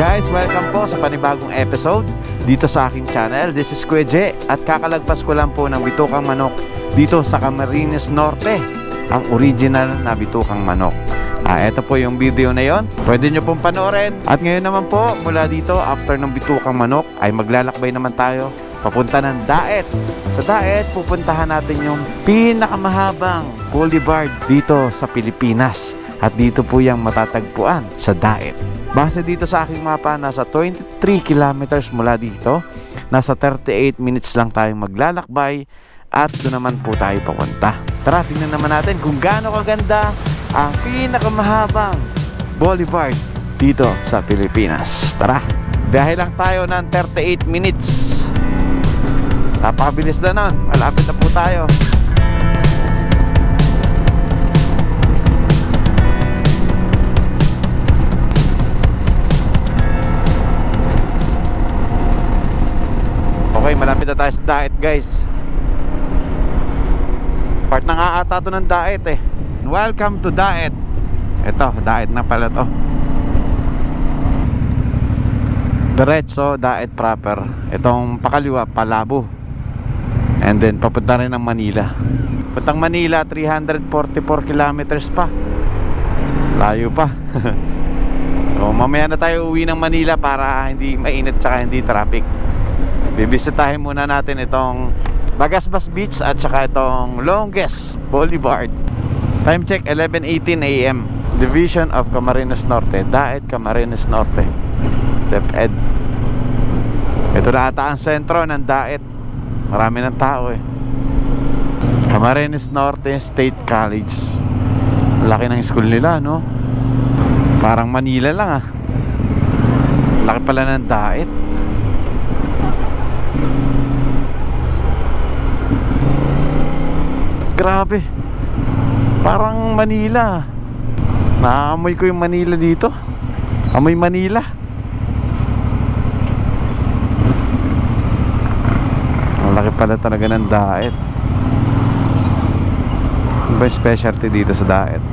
Guys, welcome po sa panibagong episode dito sa aking channel. This is Kuya J at kakalagpas ko lang po ng bitukang manok dito sa Camarines Norte, ang original na bitukang manok. Ito po yung video na yon. Pwede nyo pong panoorin. At ngayon naman po, mula dito after ng bitukang manok ay maglalakbay naman tayo papunta ng Daet. Sa Daet, pupuntahan natin yung pinakamahabang boulevard dito sa Pilipinas. At dito po yung matatagpuan sa Daet. Base dito sa aking mapa, nasa 23 kilometers mula dito. Nasa 38 minutes lang tayong maglalakbay. At doon naman po tayo papunta. Tara, tingnan naman natin kung gaano kaganda ang pinakamahabang boulevard dito sa Pilipinas. Tara, biyahe lang tayo ng 38 minutes. Napakabilis na nun. Malapit na po tayo. Okay, malapit na tayo sa Daet, guys. Part na nga ata ito ng Daet eh. Welcome to Daet. Ito, Daet na pala to. Diretso, Daet proper. Itong pakaliwa, Palabo. And then, papunta rin ng Manila. Puntang Manila, 344 kilometers pa. Layo pa. So, mamaya na tayo uwi ng Manila para hindi mainit tsaka hindi traffic. Bibisitahin muna natin itong Bagasbas Beach at saka itong Longest Boulevard. Time check, 11:18 AM. Division of Camarines Norte. Daet, Camarines Norte, DepEd. Ito na ata ang sentro ng Daet. Marami ng tao eh. Camarines Norte State College. Laki ng school nila, no? Parang Manila lang ah. Laki pala ng Daet. Grabe. Parang Manila. Naamoy ko yung Manila dito. Amoy Manila. Ang laki pala talaga ng Daet. Ano ba yung specialty dito sa Daet?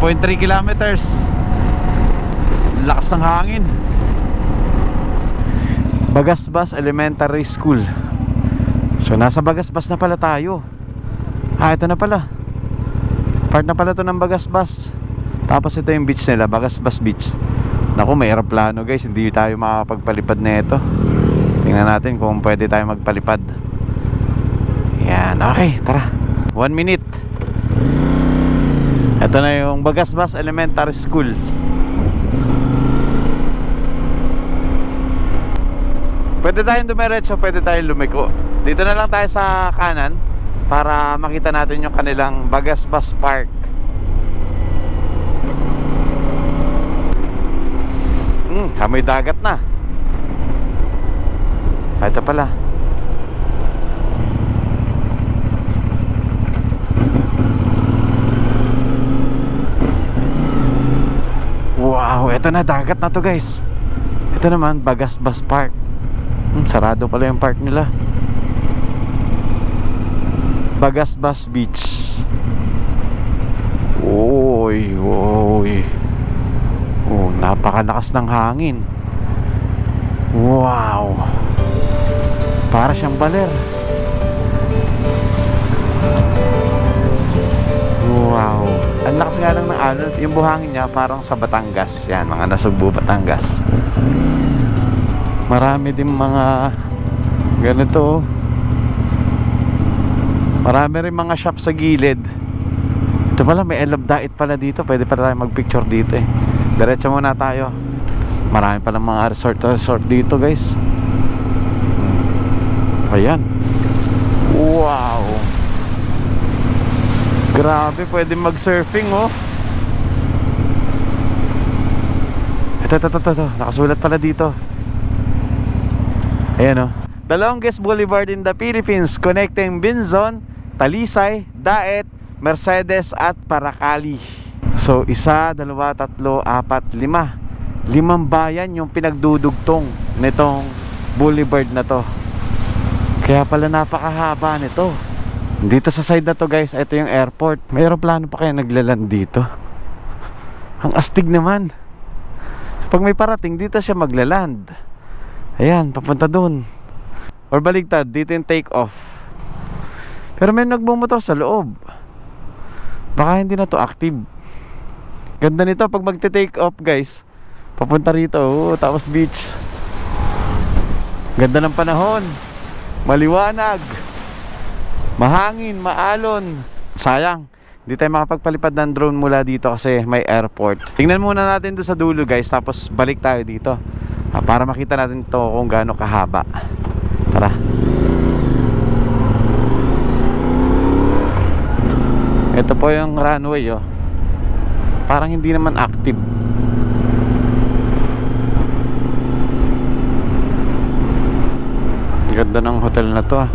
.3 kilometers. Lakas ng hangin. Bagasbas Elementary School. So nasa Bagasbas na pala tayo. Ito na pala. Part na pala to ng Bagasbas. Tapos ito yung beach nila, Bagasbas Beach. Naku, may aeroplano guys. Hindi tayo makakapagpalipad na ito. Tingnan natin kung pwede tayo magpalipad. Yan, okay, tara. 1 minute. Ito na yung Bagasbas Elementary School. Pwede tayong dumiretso, pwede tayong lumiko. Dito na lang tayo sa kanan para makita natin yung kanilang Bagasbas Park. Amoy dagat na. Ito pala. Wow, ito na, dagat na to guys. Ito naman, Bagasbas Park. Sarado pala yung park nila. Bagasbas Beach. Oy, oy. Oh, napakalakas ng hangin. Wow. Para siyang baler. Wow. Ang lakas nga lang ng ano, yung buhangin niya parang sa Batangas. Yan, mga Nasugbu, Batangas. Marami din mga ganito. Marami rin mga shop sa gilid. Ito pala, may I Love Daet pala dito. Pwede pala tayo magpicture dito eh. Diretso muna tayo. Marami pala mga resort dito guys. Ayan. Wow. Grabe, pwede mag-surfing oh. Ito. Nakasulat pala dito. Ayan o. The longest boulevard in the Philippines, connecting Binzon, Talisay, Daet, Mercedes at Paracali. So 1, 2, 3, 4, 5 5 bayan yung pinagdudugtong nitong boulevard na to. Kaya pala napakahaba nito. Dito sa side na to guys, ito yung airport. May aeroplano pa kaya naglaland dito? Ang astig naman. Pag may parating, dito siya maglaland. Ayan, papunta dun. Or baligtad, dito yung take off. Pero may nagmumotor sa loob. Baka hindi na to active. Ganda nito pag magte-take off guys. Papunta rito, tapos beach. Ganda ng panahon. Maliwanag. Mahangin, maalon. Sayang, hindi tayo makapagpalipad ng drone mula dito kasi may airport. Tingnan muna natin doon sa dulo guys, tapos balik tayo dito para makita natin to kung gaano kahaba. Tara. Ito po yung runway oh. Parang hindi naman active. Ganda ng hotel na to ah.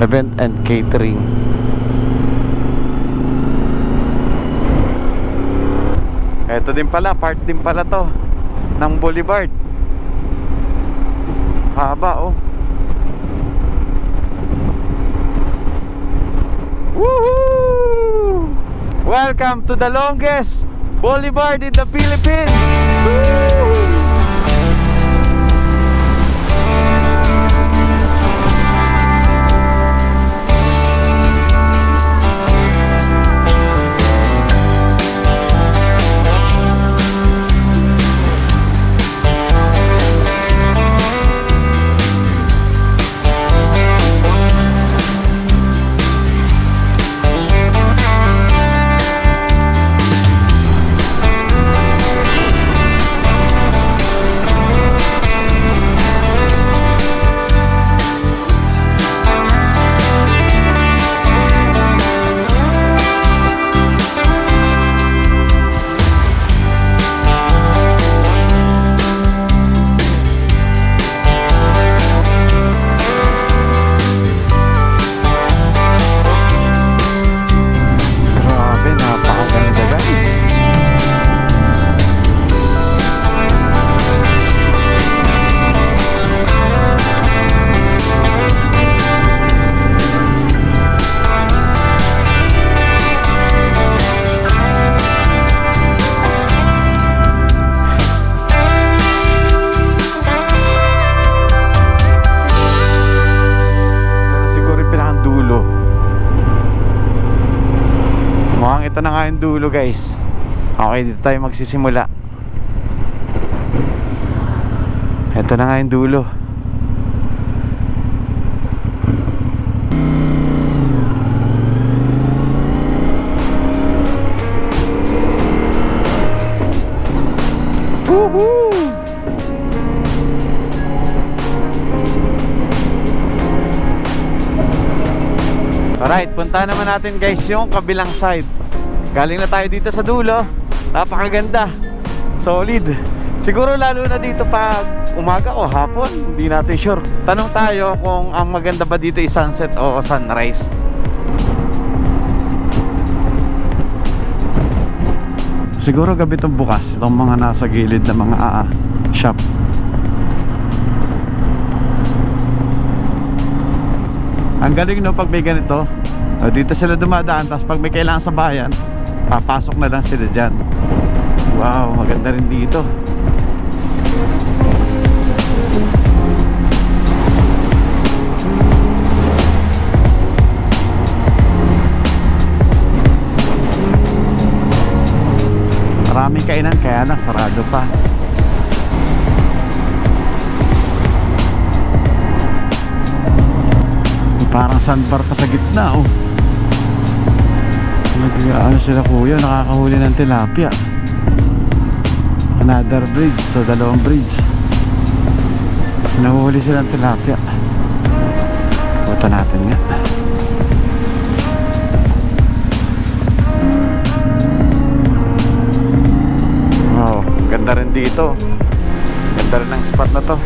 Event and catering. Ito din pala, part din pala to ng Boulevard. Haba oh. Woohoo! Welcome to the longest boulevard in the Philippines. Woo! Ito na nga yung dulo guys. Okay, dito tayo magsisimula. Ito na nga yung dulo. Woohoo! Alright, punta naman natin guys yung kabilang side. Galing na tayo dito sa dulo. Napakaganda. Solid. Siguro lalo na dito pag umaga o hapon, hindi natin sure. Tanong tayo kung ang maganda ba dito is sunset o sunrise. Siguro gabi itong bukas, itong mga nasa gilid na mga shop. Ang galing no pag may ganito. Dito sila dumadaan, tapos pag may kailangan sa bayan, papasok na lang sila dyan. Wow, maganda rin dito. Maraming kainan kaya lang sarado pa. Parang sandbar pa sa gitna oh. Ano sila kuya, nakakahuli ng tilapia. Another bridge, so dalawang bridge. Nahuhuli sila ng tilapia. Punta natin nga. Wow, ganda rin dito. Ganda rin ang spot na to.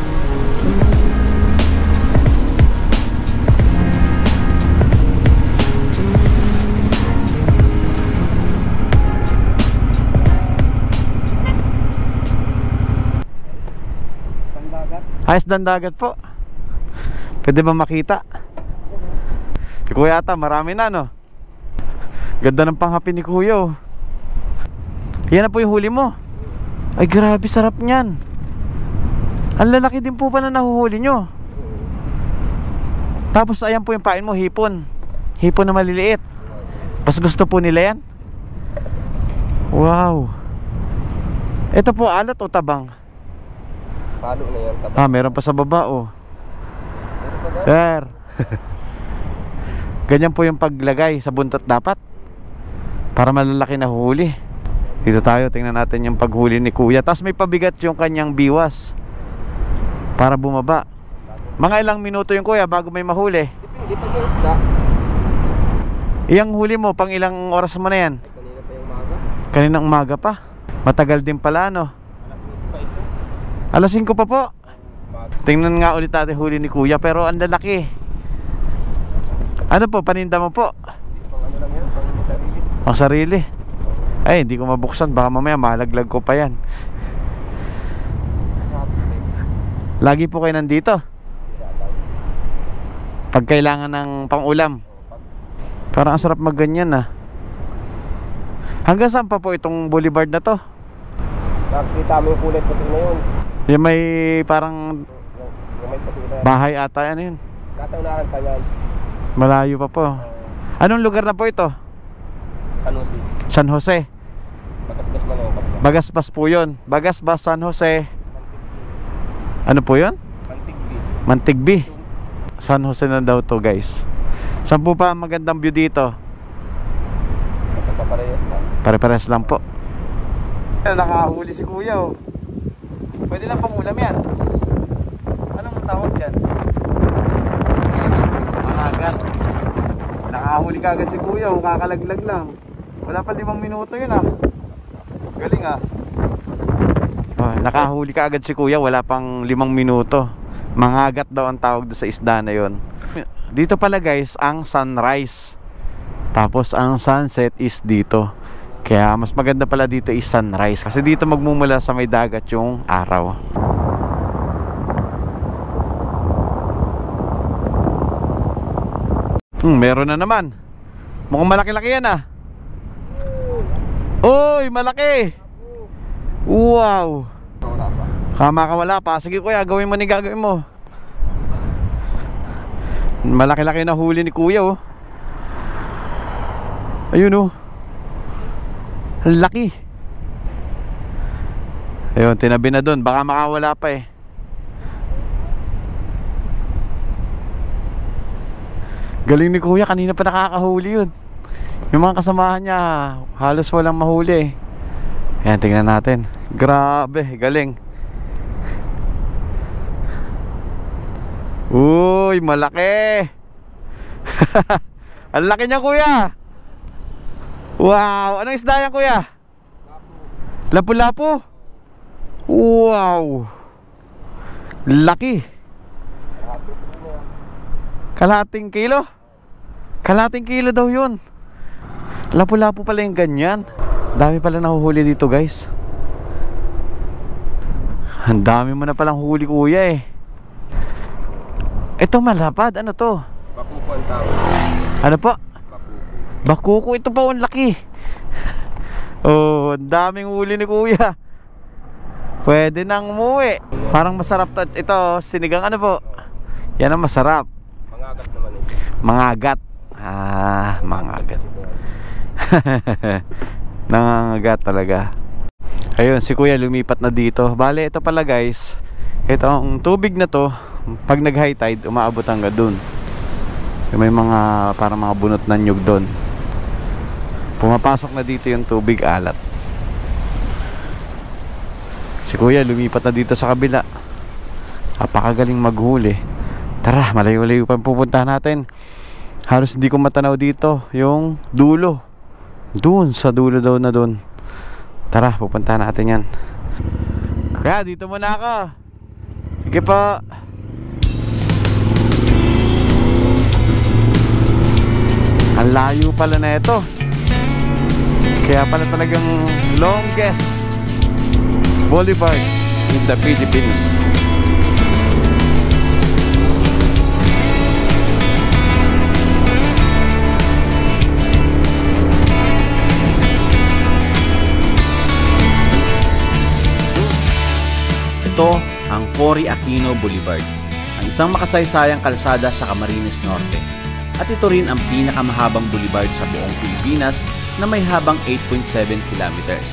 Ayos dan dagat po. Pwede ba makita? Kay Kuya ata, marami na, no? Ganda ng panghapin ni Kuya, oh. Yan na po yung huli mo. Ay, grabe, sarap niyan. Ang lalaki din po pala nahuhuli nyo. Tapos, ayan po yung pain mo, hipon. Hipon na maliliit. Mas gusto po nila yan. Wow. Ito po, alat o tabang? Palo na yan, tabang. Ah, meron pa sa baba, oh. There. Ganyan po yung paglagay sa buntot dapat, para malalaki na huli. Dito tayo, tingnan natin yung paghuli ni Kuya. Tapos may pabigat yung kanyang biwas para bumaba. Mga ilang minuto yung Kuya bago may mahuli? Depende pa yung isda. Iyang huli mo, pang ilang oras mo na yan? Ay, kanina pa yung umaga. Kaninang umaga pa. Matagal din pala, no? Alas 5 pa ito. Alas 5 pa po. Umaga. Tingnan nga ulit natin huli ni Kuya, pero ang lalaki. Ano po, paninda mo po? Pang ano lang yan, pang sarili. Pang sarili. Ay, hindi ko mabuksan, baka mamaya malaglag ko pa yan. Lagi po kayo nandito pag kailangan ng pang-ulam. Parang ang sarap magganyan, ah. Hanggang saan pa po itong boulevard na to? Nakikita mo yung kulay puti na yun. Yung may parang Yung may puti na yan. bahay ata, ano yun? Nasa unahan pa yan. Malayo pa po. Anong lugar na po ito? San Jose. San Jose. Bagasbas man ako kapila. Bagasbas po yun. Bagasbas, San Jose. Ano po yun? Mantigbi. Mantigbi. San Jose na daw to, guys. Saan po pa ang magandang view dito? Nagpaparehas na. Pare-pares lang po. Nakahuli si Kuya, oh. Pwede lang pangulam yan. Anong tawag dyan? Mangagat. Nakahuli ka agad si Kuya, oh. Kakalaglag lang. Wala pa 5 minuto yun, ah. Galing, ah. Oh, nakahuli ka agad si Kuya, wala pang 5 minuto. Mangagat daw ang tawag doon sa isda na yon. Dito pala, guys, ang sunrise. Tapos ang sunset is dito. Kaya mas maganda pala dito is sunrise, kasi dito magmumula sa may dagat yung araw. Meron na naman. Mukhang malaki-laki yan, ah. Uy, malaki. Wow. Wala pa. Kama ka wala pa. Sige Kuya, gawin mo ni gagawin mo. Malaki-laki na huli ni Kuya, oh. Ayun, oh. Laki. Ayun, tinabi na dun. Baka makawala pa, eh. Galing ni Kuya, kanina pa nakakahuli yun. Yung mga kasamahan niya halos walang mahuli, eh. Ayan, tingnan natin. Grabe, galing. Uy, malaki. Ang laki niya, Kuya. Wow, anong isda yan, Kuya? Lapu-lapu. Wow. Laki. Kalahating kilo. Kalahating kilo daw yun. Lapu-lapu pala yung ganyan. Dami pala nahuhuli dito, guys. Ang dami mo na palang huli, Kuya, eh. Ito malapad, ano to? Bakuko ang tawag. Ano po? Bakuko. Bakuko, ito pa, ang laki. Oh, ang daming huli ni Kuya. Pwede nang umuwi. Parang masarap to. Ito, sinigang ano po? Yan ang masarap. Mangagat naman ito. Mangagat. Ah, mangagat. Nangangagat talaga. Ayun, si Kuya lumipat na dito. Bale, ito pala, guys. Itong tubig na to, pag nag high tide, umaabot hanggang dun. May mga parang mga bunot na nyug dun. Pumapasok na dito yung tubig alat. Si Kuya lumipat na dito sa kabila. Napakagaling maghuli. Tara, malayo-layo pa pupuntahan natin. Halos hindi ko matanaw dito yung dulo. Doon sa dulo daw na doon. Tara, pupuntahan natin yan. Kaya dito muna ako. Sige po. Ang layo pala na ito. Kaya pala talagang longest boulevard in the Philippines. Ito ang Cory Aquino Boulevard, ang isang makasaysayang kalsada sa Camarines Norte. At ito rin ang pinakamahabang boulevard sa buong Pilipinas na may habang 8.7 kilometers.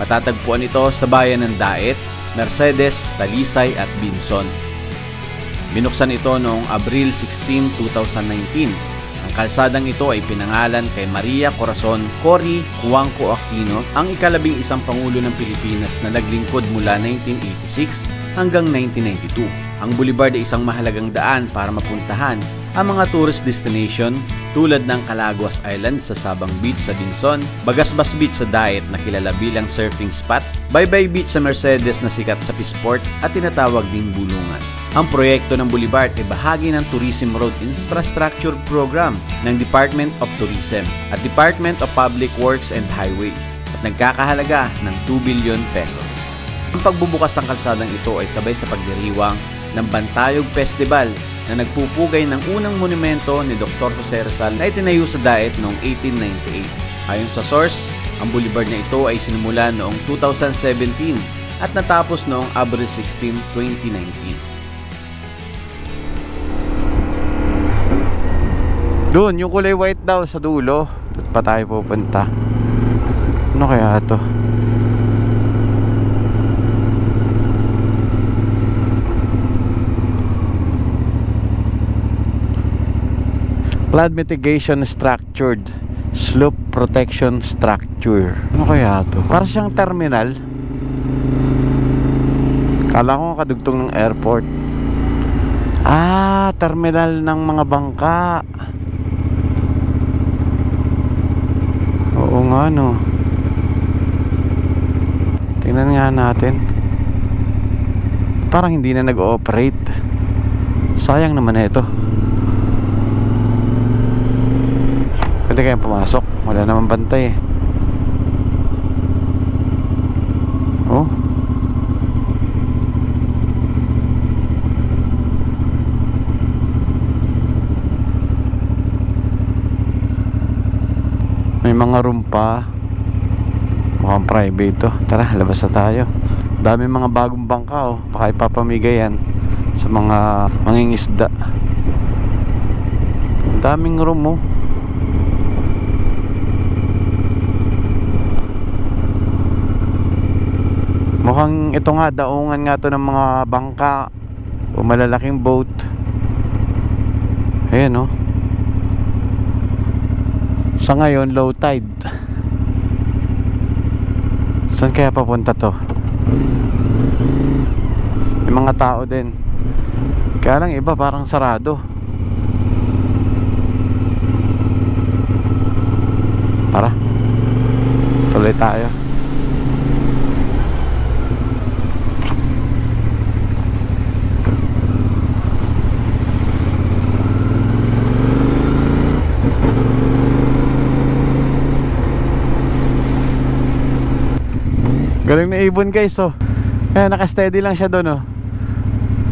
Matatagpuan ito sa bayan ng Daet, Mercedes, Talisay at Binson. Binuksan ito noong Abril 16, 2019. Ang kalsadang ito ay pinangalan kay Maria Corazon Cory Cuangco Aquino, ang ika-11 Pangulo ng Pilipinas na naglingkod mula 1986 hanggang 1992. Ang boulevard ay isang mahalagang daan para mapuntahan ang mga tourist destination tulad ng Calaguas Island sa Sabang Beach sa Binson, Bagasbas Beach sa Daet na kilala bilang surfing spot, Baybay Beach sa Mercedes na sikat sa Peaceport at tinatawag ding Bulungan. Ang proyekto ng boulevard ay bahagi ng Tourism Road Infrastructure Program ng Department of Tourism at Department of Public Works and Highways at nagkakahalaga ng 2 billion pesos. Ang pagbubukas ng kalsadang ito ay sabay sa pagdiriwang ng Bantayog Festival na nagpupugay ng unang monumento ni Dr. Jose Rizal na itinayo sa Daet noong 1898. Ayon sa source, ang boulevard na ito ay sinimula noong 2017 at natapos noong Abril 16, 2019. Doon, yung kulay white daw sa dulo. Doon pa tayo pupunta. Ano kaya ito? Flood mitigation structured slope protection structure. Ano kaya ito? Para siyang terminal. Kala ko kadugtong ng airport. Ah, terminal ng mga bangka. Oo nga no. Tingnan nga natin. Parang hindi na nag-ooperate. Sayang naman ito. Pwede kayang pumasok. Wala naman bantay eh. Oh. May mga room pa. Mukhang private to. Tara, labas na tayo. Dami mga bagong bangka oh. Baka ipapamigay yan sa mga mangingisda. Daming room oh. Mukhang ito nga, daungan nga to ng mga bangka o malalaking boat. Ayan oh. Sa ngayon, low tide. Saan kaya papunta to? May mga tao din. Kaya lang iba parang sarado. Tara, tuloy tayo. Galing na ibon guys oh. Kaya naka-steady lang siya doon oh.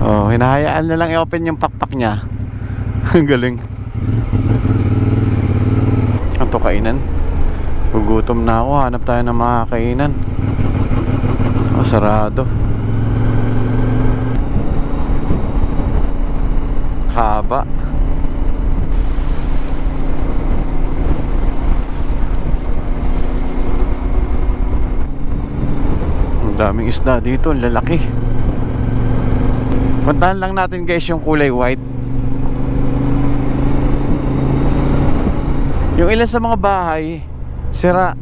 Oh, hinahayaan na lang i-open yung pakpak niya. Galing. Ang to kainan. Gugutom na ako, hanap tayo ng mga kainan. Oh, sarado. Haba. Daming isda dito, lalaki. Puntahan lang natin guys yung kulay white. Yung ilan sa mga bahay sira,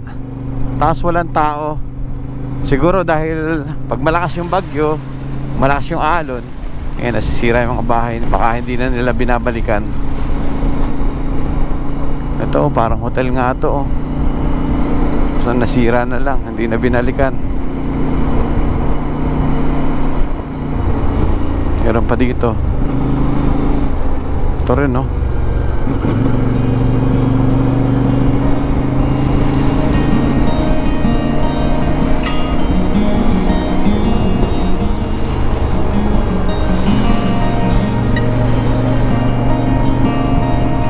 tapos walang tao. Siguro dahil pag malakas yung bagyo, malakas yung alon, eh nasisira yung mga bahay. Baka hindi na nila binabalikan. Ito parang hotel nga to oh. So nasira na lang, hindi na binalikan. Meron pa dito. Ito rin no.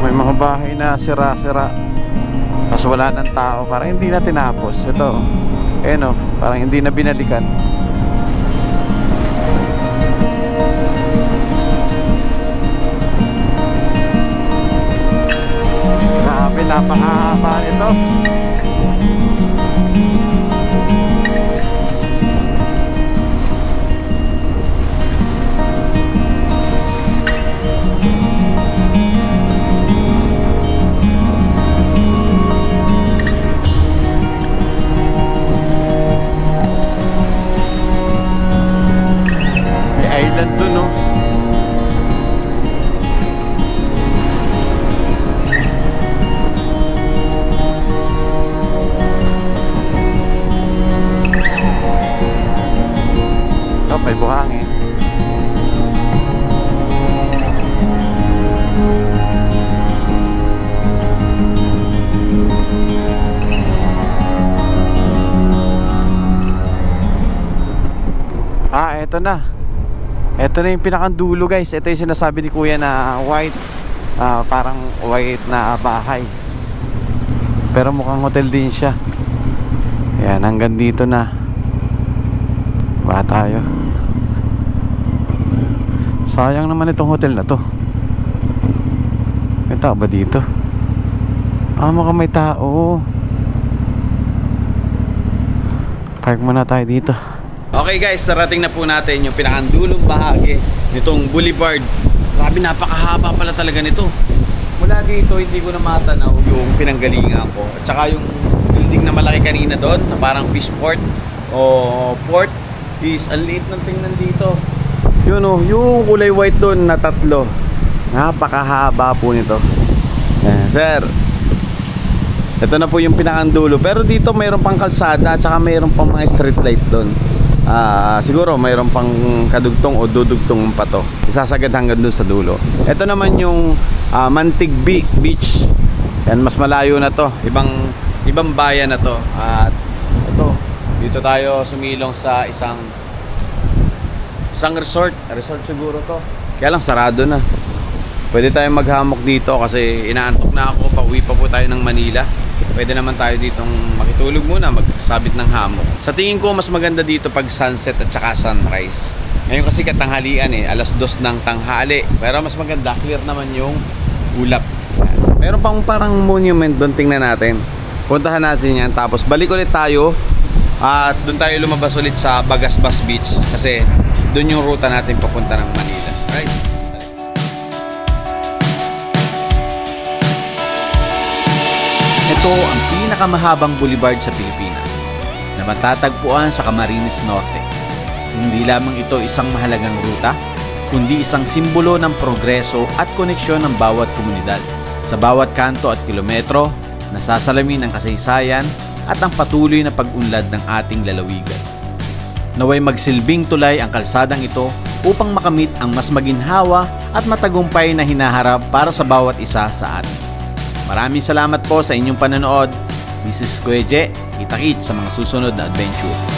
May mga bahay na sira-sira. Tapos wala ng tao. Parang hindi na tinapos. Ito. Ayan o. Parang hindi na binalikan. napakahaba nito. May island dun, no? May buhangin. Eto na. Eto na yung pinakandulo, guys. Ito yung sinasabi ni Kuya na white, parang white na bahay. Pero mukhang hotel din siya. Ayan, hanggang dito na. Ba tayo. Sayang naman itong hotel na to. May tao ba dito? Mukhang may tao. Park muna tayo dito. Okay guys, narating na po natin yung pinakandulong bahagi nitong boulevard. Grabe, napakahaba pala talaga nito. Mula dito, hindi ko na matanaw yung pinanggalingan ko. At saka yung building na malaki kanina doon, na parang fish port o port, is ang liit ng tingnan dito. Yun o, yung kulay white doon na tatlo. Napakahaba po nito. Yan, sir. Ito na po yung pinakandulo. Pero dito mayroon pang kalsada at saka mayroon pang mga street light doon. Siguro mayroon pang kadugtong o dudugtong pa to. Isasagad hanggang doon sa dulo. Ito naman yung Mantig Beach. Yan, mas malayo na to. Ibang bayan na to. At ito, dito tayo sumilong sa isang resort siguro to. Kaya lang sarado na. Pwede tayong maghamok dito kasi inaantok na ako. Pauwi pa po tayo ng Manila. Pwede naman tayo ditong makitulog muna, magsabit ng hammock. Sa tingin ko mas maganda dito pag sunset at saka sunrise. Ngayon kasi katanghalian alas 2 ng tanghali. Pero mas maganda, clear naman yung ulap. Meron pang parang monument doon, tingnan natin. Puntahan natin yan, tapos balik ulit tayo. At doon tayo lumabas ulit sa Bagasbas Beach. Kasi doon yung ruta natin papunta ng Manila. Right? Ito ang pinakamahabang boulevard sa Pilipinas na matatagpuan sa Camarines Norte. Hindi lamang ito isang mahalagang ruta, kundi isang simbolo ng progreso at koneksyon ng bawat komunidad. Sa bawat kanto at kilometro, nasasalamin ang kasaysayan at ang patuloy na pag-unlad ng ating lalawigan. Naway magsilbing tulay ang kalsadang ito upang makamit ang mas maginhawa at matagumpay na hinaharap para sa bawat isa sa atin. Maraming salamat po sa inyong panonood. This is Kuya Je. Kita-kits sa mga susunod na adventure.